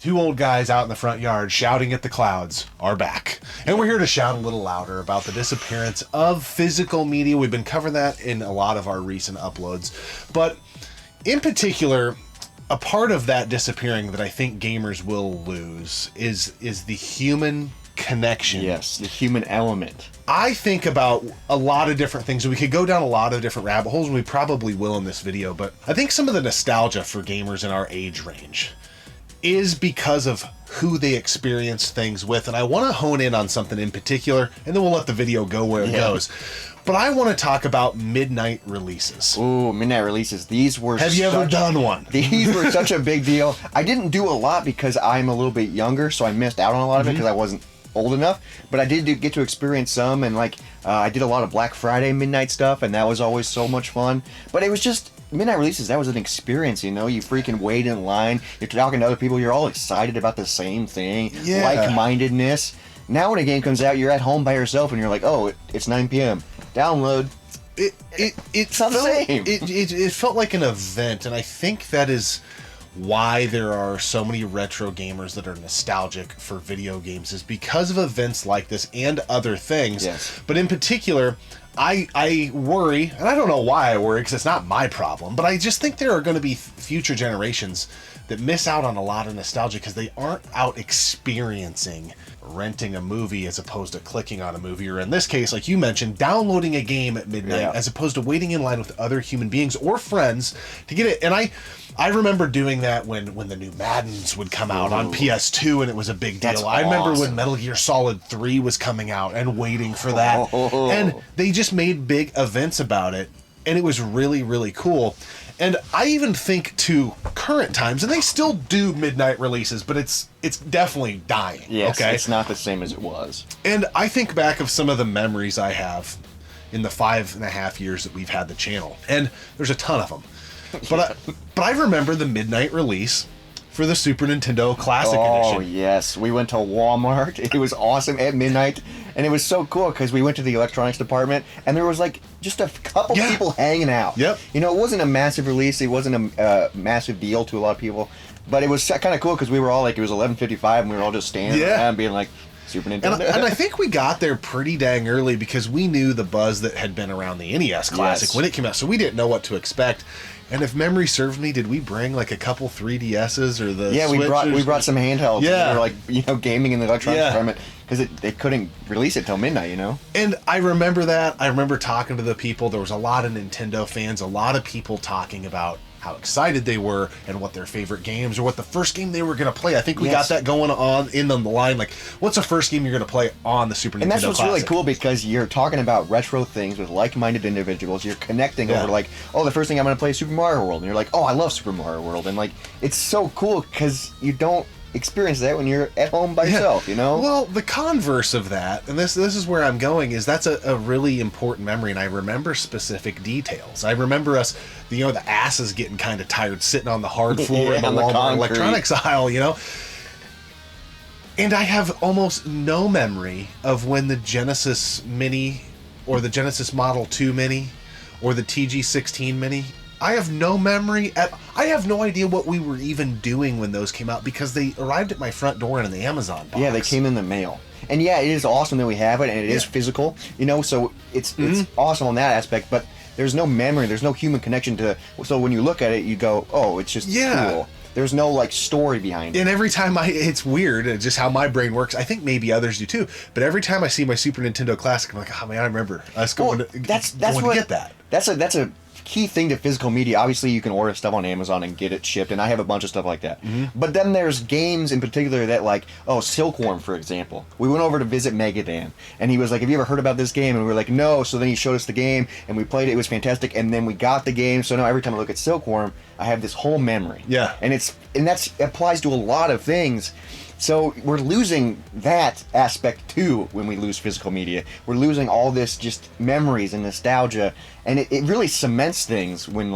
Two old guys out in the front yard shouting at the clouds are back. And we're here to shout a little louder about the disappearance of physical media. We've been covering that in a lot of our recent uploads. But in particular, a part of that disappearing that I think gamers will lose is the human connection. Yes, the human element. I think about a lot of different things. We could go down a lot of different rabbit holes, and we probably will in this video, but I think some of the nostalgia for gamers in our age range is because of who they experience things with. And I want to hone in on something in particular, and then we'll let the video go where it goes. But I want to talk about midnight releases. Ooh, midnight releases. These were Have you ever done one? These were such a big deal. I didn't do a lot because I'm a little bit younger, so I missed out on a lot of it because I wasn't old enough. But I did get to experience some, and like I did a lot of Black Friday midnight stuff, and that was always so much fun. But it was just midnight releases. That was an experience, you know. You freaking wait in line. You're talking to other people. You're all excited about the same thing. Yeah. Like-mindedness. Now when a game comes out, you're at home by yourself, and you're like, oh, it's 9 p.m. Download. It's not the same. It felt like an event, and I think that is why there are so many retro gamers that are nostalgic for video games, is because of events like this and other things. Yes. But in particular, I worry, and I don't know why I worry, because it's not my problem, but I just think there are going to be future generations that miss out on a lot of nostalgia because they aren't out experiencing renting a movie as opposed to clicking on a movie, or in this case, like you mentioned, downloading a game at midnight as opposed to waiting in line with other human beings or friends to get it. And I remember doing that when the new Maddens would come out on PS2, and it was a big deal. That's I remember awesome. when Metal Gear Solid 3 was coming out and waiting for that. And they just made big events about it, and it was really, really cool. And I even think to current times, and they still do midnight releases, but it's definitely dying. Yes, okay? It's not the same as it was. And I think back of some of the memories I have in the 5.5 years that we've had the channel, and there's a ton of them. But I remember the midnight release for the Super Nintendo Classic Edition. Oh, yes. We went to Walmart. It was awesome at midnight. And it was so cool because we went to the electronics department, and there was like just a couple people hanging out. Yep. You know, it wasn't a massive release. It wasn't a massive deal to a lot of people. But it was kind of cool because we were all like, it was 11:55, and we were all just standing around being like, Super Nintendo. And I think we got there pretty dang early because we knew the buzz that had been around the NES Classic when it came out. So we didn't know what to expect. And if memory serves me, did we bring like a couple 3DSs or the Switch? We brought some handhelds. Yeah. We were like, you know, gaming in the electronics department because they couldn't release it till midnight, you know? And I remember that. I remember talking to the people. There was a lot of Nintendo fans, a lot of people talking about how excited they were and what their favorite games or what the first game they were going to play. I think we got that going on in the line. Like, what's the first game you're going to play on the Super Nintendo Classic? And that's what's really cool because you're talking about retro things with like-minded individuals. You're connecting over like, oh, the first thing I'm going to play is Super Mario World. And you're like, oh, I love Super Mario World. And like, it's so cool because you don't experience that when you're at home by yourself, you know? Well, the converse of that, and this is where I'm going, is that's a really important memory, and I remember specific details. I remember us, the asses getting kind of tired sitting on the hard floor in the Walmart electronics aisle, you know? And I have almost no memory of when the Genesis Mini or the Genesis Model 2 Mini or the TG16 Mini, I have no memory. I have no idea what we were even doing when those came out because they arrived at my front door in the Amazon box. Yeah, they came in the mail. And yeah, it is awesome that we have it, and it is physical, you know, so it's awesome on that aspect, but there's no memory, there's no human connection to, so when you look at it, you go, oh, it's just cool. There's no like story behind it. And every time it's weird, just how my brain works. I think maybe others do too. But every time I see my Super Nintendo Classic, I'm like, oh man, I remember us going to get that. That's a key thing to physical media. Obviously, you can order stuff on Amazon and get it shipped, and I have a bunch of stuff like that. But then there's games in particular that, like, Silkworm, for example. We went over to visit Megadan, and he was like, have you ever heard about this game? And we were like, no. So then he showed us the game, and we played it. It was fantastic, and then we got the game. So now every time I look at Silkworm, I have this whole memory. Yeah. And that applies to a lot of things. So we're losing that aspect too when we lose physical media. We're losing all this just memories and nostalgia, and it really cements things when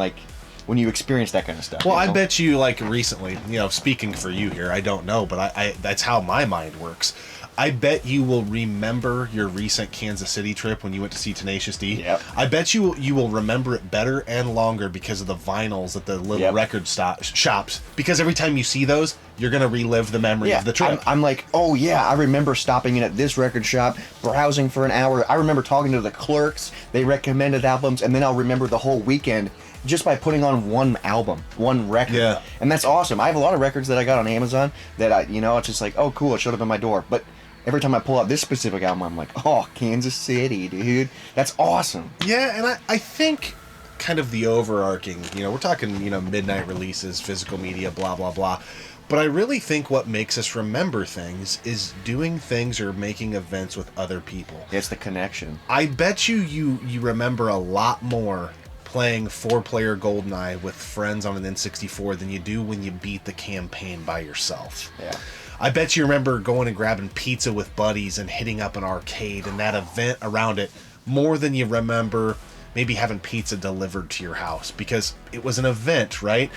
you experience that kind of stuff. Well, I bet you, like, recently, speaking for you here, I don't know, but I that's how my mind works. I bet you will remember your recent Kansas City trip when you went to see Tenacious D. Yep. I bet you will remember it better and longer because of the vinyls at the little record shops. Because every time you see those, you're going to relive the memory of the trip. I'm like, oh yeah, I remember stopping in at this record shop, browsing for an hour. I remember talking to the clerks. They recommended albums, and then I'll remember the whole weekend just by putting on one album, one record. Yeah. And that's awesome. I have a lot of records that I got on Amazon that it's just like, oh cool, it showed up in my door. But every time I pull out this specific album, I'm like, oh, Kansas City, dude. That's awesome. Yeah, and I think kind of the overarching, we're talking, midnight releases, physical media, blah, blah, blah. But I really think what makes us remember things is doing things or making events with other people. It's the connection. I bet you remember a lot more playing 4-player GoldenEye with friends on an N64 than you do when you beat the campaign by yourself. Yeah. I bet you remember going and grabbing pizza with buddies and hitting up an arcade and that event around it more than you remember maybe having pizza delivered to your house because it was an event, right?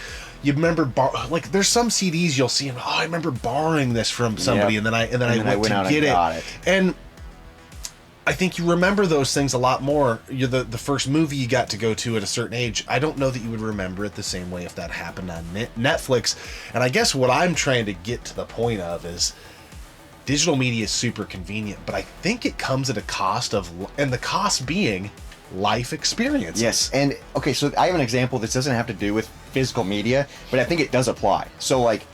You remember there's some CDs you'll see and I remember borrowing this from somebody and then I went to get it. And I think you remember those things a lot more. You're the first movie you got to go to at a certain age. I don't know that you would remember it the same way if that happened on Netflix. And I guess what I'm trying to get to the point of is digital media is super convenient, but I think it comes at a cost and the cost being life experience. Yes. And okay, so I have an example. This doesn't have to do with physical media, but I think it does apply. So like,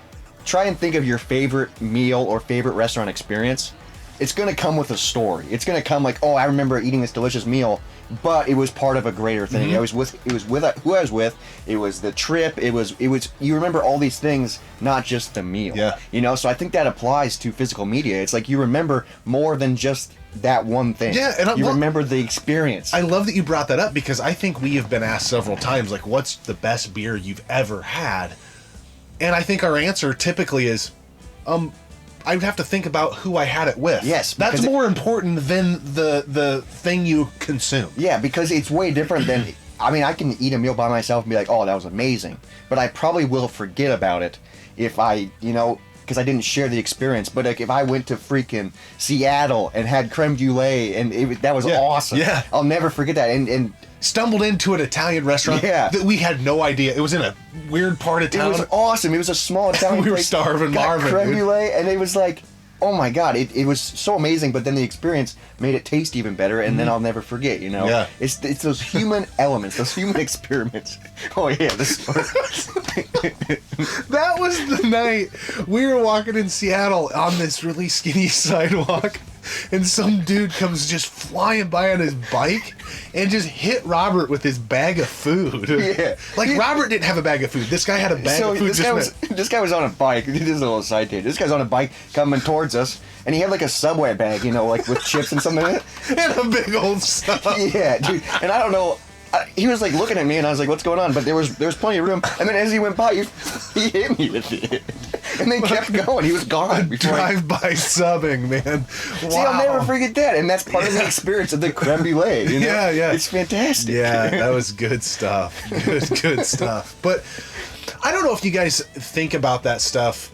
try and think of your favorite meal or favorite restaurant experience. It's going to come with a story. It's going to come like, oh, I remember eating this delicious meal, but it was part of a greater thing. It was with who I was with. It was the trip. It was. You remember all these things, not just the meal. Yeah. So I think that applies to physical media. It's like you remember more than just that one thing. Yeah, and you remember the experience. I love that you brought that up because I think we have been asked several times, like, what's the best beer you've ever had? And I think our answer typically is, I would have to think about who I had it with. Yes. That's more important than the thing you consume. Yeah, because it's way different than... I mean, I can eat a meal by myself and be like, oh, that was amazing. But I probably will forget about it if I, because I didn't share the experience. But like, if I went to freaking Seattle and had creme brulee and that was awesome. Yeah. I'll never forget that. And stumbled into an Italian restaurant that we had no idea. It was in a weird part of town. It was awesome. It was a small Italian we were starving Marvin. Creme brulee, and it was like, oh my God, it was so amazing, but then the experience made it taste even better, and then I'll never forget, Yeah. It's those human elements, those human experiments. Oh yeah, That was the night we were walking in Seattle on this really skinny sidewalk, and some dude comes just flying by on his bike and just hit Robert with his bag of food. Yeah. Robert didn't have a bag of food. This guy had a bag of food. This guy was on a bike. This is a little side tangent. This guy's on a bike coming towards us, and he had like a Subway bag, like with chips and something in it. And a big old stuff. Yeah, dude. And I don't know. He was like looking at me, and I was like, "What's going on?" But there was plenty of room. And then as he went by, he hit me with it, and then kept going. He was gone. Drive-by subbing, man. Wow. See, I'll never forget that, and that's part of the experience of the creme brulee. Yeah, it's fantastic. Yeah, that was good stuff. Good stuff. But I don't know if you guys think about that stuff,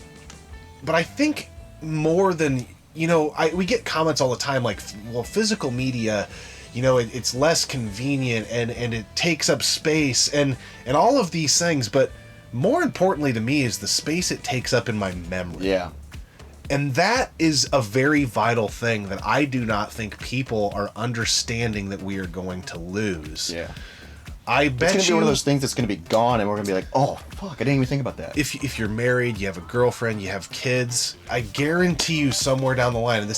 but I think more than we get comments all the time like, well, physical media. It's less convenient and it takes up space and all of these things, but more importantly to me is the space it takes up in my memory. Yeah. And that is a very vital thing that I do not think people are understanding that we are going to lose. Yeah. I bet it's gonna be one of those things that's gonna be gone, and we're gonna be like, "Oh, fuck! I didn't even think about that." If you're married, you have a girlfriend, you have kids, I guarantee you somewhere down the line, and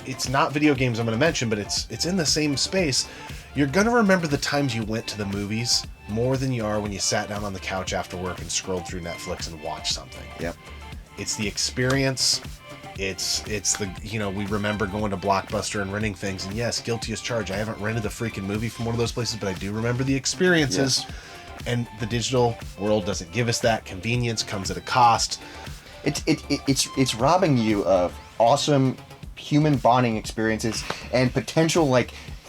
it's not video games I'm going to mention, but it's in the same space. You're going to remember the times you went to the movies more than you are when you sat down on the couch after work and scrolled through Netflix and watched something. Yep. It's the experience. It's the, we remember going to Blockbuster and renting things. And yes, guilty as charged. I haven't rented a freaking movie from one of those places, but I do remember the experiences. Yes. And the digital world doesn't give us that. Convenience comes at a cost. It's robbing you of awesome human bonding experiences and potential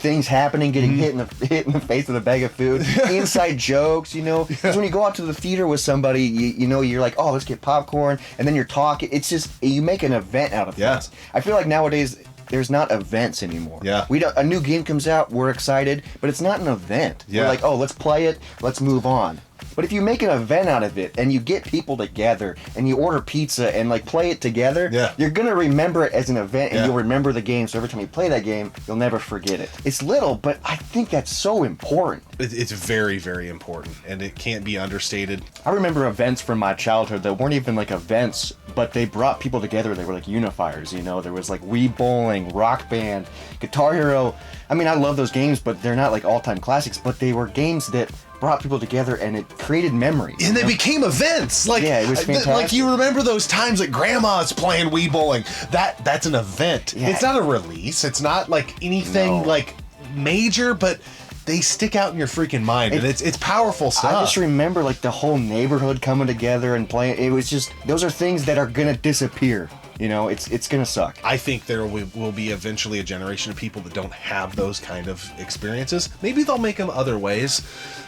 things happening, getting hit in the face with a bag of food, inside jokes, you know. Because when you go out to the theater with somebody, you know, you're like, oh, let's get popcorn, and then you're talking. It's just, you make an event out of things. I feel like nowadays there's not events anymore. A new game comes out, we're excited, but it's not an event. We're like, oh, let's play it, let's move on. But if you make an event out of it and you get people together and you order pizza and like play it together, you're gonna remember it as an event and you'll remember the game. So every time you play that game, you'll never forget it. It's little, but I think that's so important. It's very, very important, and it can't be understated. I remember events from my childhood that weren't even like events, but they brought people together. They were like unifiers, you know. There was like Wii Bowling, Rock Band, Guitar Hero. I mean, I love those games, but they're not like all-time classics. But they were games that brought people together, and it created memories. And they became events. Like, yeah, it was fantastic. Like, you remember those times that Grandma's playing Wii Bowling? That's an event. Yeah. It's not a release. It's not like anything like major, but they stick out in your freaking mind, and it's powerful stuff. I just remember like the whole neighborhood coming together and playing. It was just, those are things that are gonna disappear. You know, it's gonna suck. I think there will be eventually a generation of people that don't have those kind of experiences. Maybe they'll make them other ways,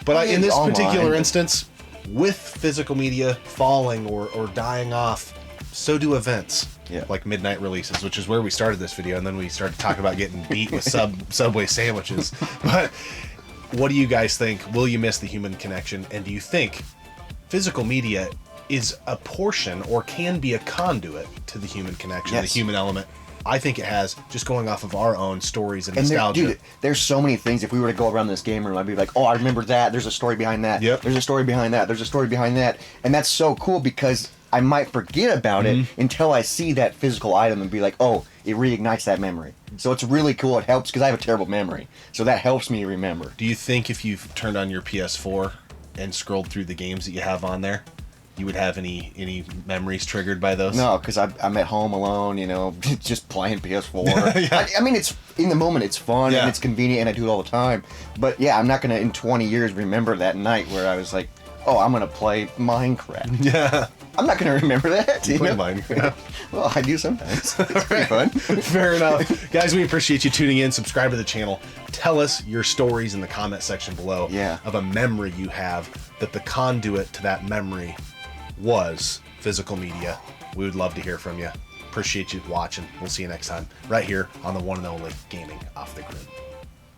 but in this particular instance, with physical media falling or dying off, so do events. Like midnight releases, which is where we started this video, and then we started talking about getting beat with Subway sandwiches. But what do you guys think? Will you miss the human connection? And do you think physical media is a portion or can be a conduit to the human connection, the human element? I think it has, just going off of our own stories and nostalgia. Dude, there's so many things. If we were to go around this game room, I'd be like, oh, I remember that. There's a story behind that. There's a story behind that. There's a story behind that. And that's so cool because I might forget about it until I see that physical item and be like, oh, it reignites that memory. So it's really cool. It helps because I have a terrible memory. So that helps me remember. Do you think if you've turned on your PS4 and scrolled through the games that you have on there, you would have any memories triggered by those? No, because I'm at home alone, you know, just playing PS4. I mean, it's in the moment, it's fun and it's convenient, and I do it all the time. But yeah, I'm not gonna in 20 years remember that night where I was like, oh, I'm gonna play Minecraft. I'm not gonna remember that. You play Minecraft? Well, I do sometimes. It's pretty fun. Fair enough, guys. We appreciate you tuning in. Subscribe to the channel. Tell us your stories in the comment section below of a memory you have that the conduit to that memory was physical media. We would love to hear from you. Appreciate you watching. We'll see you next time right here on the one and only Gaming Off the Grid.